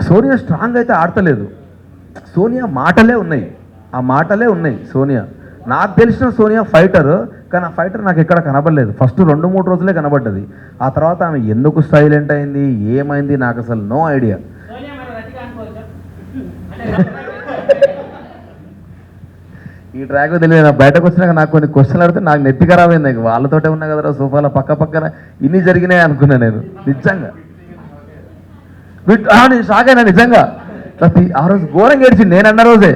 Sonia strong అయితే ఆడతలేదు. సోనియా మాటలే ఉన్నాయి, ఆ మాటలే ఉన్నాయి సోనియా. నాకు తెలిసిన సోనియా ఫైటర్, కానీ ఆ ఫైటర్ నాకు ఎక్కడ కనబడలేదు. ఫస్ట్ 2-3 రోజులే కనబడ్డది. ఆ తర్వాత ఆమె ఎందుకు సైలెంట్ అయింది, ఏమైంది, నాకు అసలు నో ఐడియా. ఈ ట్రాక్ తెలియదు. నాకు బయటకు వచ్చినాక నాకు కొన్ని క్వశ్చన్లు అడితే నాకు నెత్తి ఖరాబ్ అయింది. వాళ్ళతోటే ఉన్నా కదరా సోఫాలో పక్కన ఇన్ని జరిగినాయి అనుకున్నా నేను నిజంగా. నేను షాక్ అయినా నిజంగా. ఆ రోజు ఘోరంగా ఏడ్చింది. నేను అన్న రోజే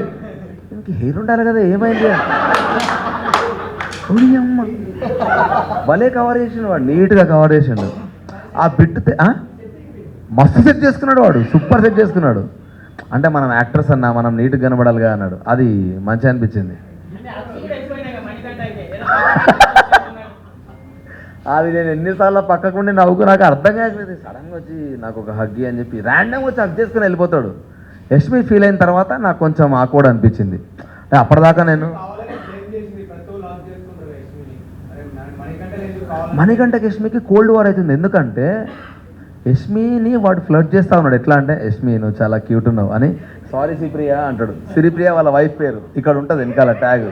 ఇంక హెయిర్ ఉండాలి కదా, ఏమైంది అమ్మ. భలే కవర్ చేసిండు వాడు, నీట్గా కవర్ చేసిండు. ఆ బిట్ మస్తు సెట్ చేసుకున్నాడు వాడు, సూపర్ సెట్ చేసుకున్నాడు. అంటే మనం యాక్టర్స్ అన్నా మనం నీట్గా కనబడాలిగా అన్నాడు. అది మంచిగా అనిపించింది. అది నేను ఎన్నిసార్లు పక్కకుండి నవ్వుకు నాకు అర్థం కాలేదు. సడన్గా వచ్చి నాకు ఒక హగ్గి అని చెప్పి ర్యాండమ్గా వచ్చి హగ్ చేసుకుని వెళ్ళిపోతాడు. యష్మి ఫీల్ అయిన తర్వాత నాకు కొంచెం ఆక్వర్డ్ అనిపించింది. అప్పటిదాకా నేను మణికంఠకి యష్మికి కోల్డ్ వార్ అవుతుంది. ఎందుకంటే యష్మిని వాడు ఫ్లర్ట్ చేస్తా ఉన్నాడు. ఎట్లా అంటే, యష్మి నువ్వు చాలా క్యూట్ ఉన్నావు అని. సారీ శ్రీప్రియ అంటాడు. శ్రీప్రియ వాళ్ళ వైఫ్ పేరు ఇక్కడ ఉంటుంది వెనకాల ట్యాగ్.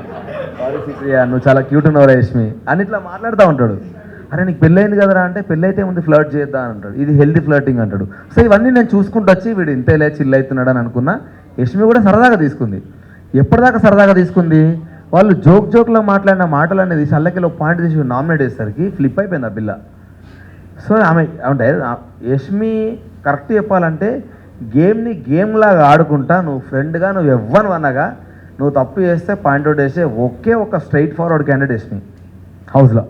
సారీ శ్రీప్రియ నువ్వు చాలా క్యూట్ ఉన్నావురా యష్మి అని ఇట్లా మాట్లాడుతూ ఉంటాడు. అరే నీకు పెళ్ళైంది కదరా అంటే, పెళ్ళైతే ముందు ఫ్లర్ట్ చేద్దాం అంటాడు. ఇది హెల్దీ ఫ్లర్టింగ్ అంటాడు. సో ఇవన్నీ నేను చూసుకుంటూ వచ్చి వీడు ఇంతేలే చిల్ అవుతున్నాడు అని అనుకున్నా. యష్మి కూడా సరదాగా తీసుకుంది. ఎప్పటిదాకా సరదాగా తీసుకుంది, వాళ్ళు జోక్లో మాట్లాడిన మాటలు అనేది సల్లకిలో పాయింట్ తీసి నామినేట్ చేసేసరికి ఫ్లిప్ అయిపోయింది ఆ పిల్ల. సో ఆమె అంటే యష్మి కరెక్ట్ చెప్పాలంటే గేమ్ని గేమ్ లాగా ఆడుకుంటా, నువ్వు ఫ్రెండ్గా నువ్వు ఎవ్వను అన్నగా నువ్వు తప్పు చేస్తే పాయింట్ అవుట్ చేసే ఒకే ఒక స్ట్రైట్ ఫార్వర్డ్ క్యాండిడేట్ యష్మి హౌస్లో.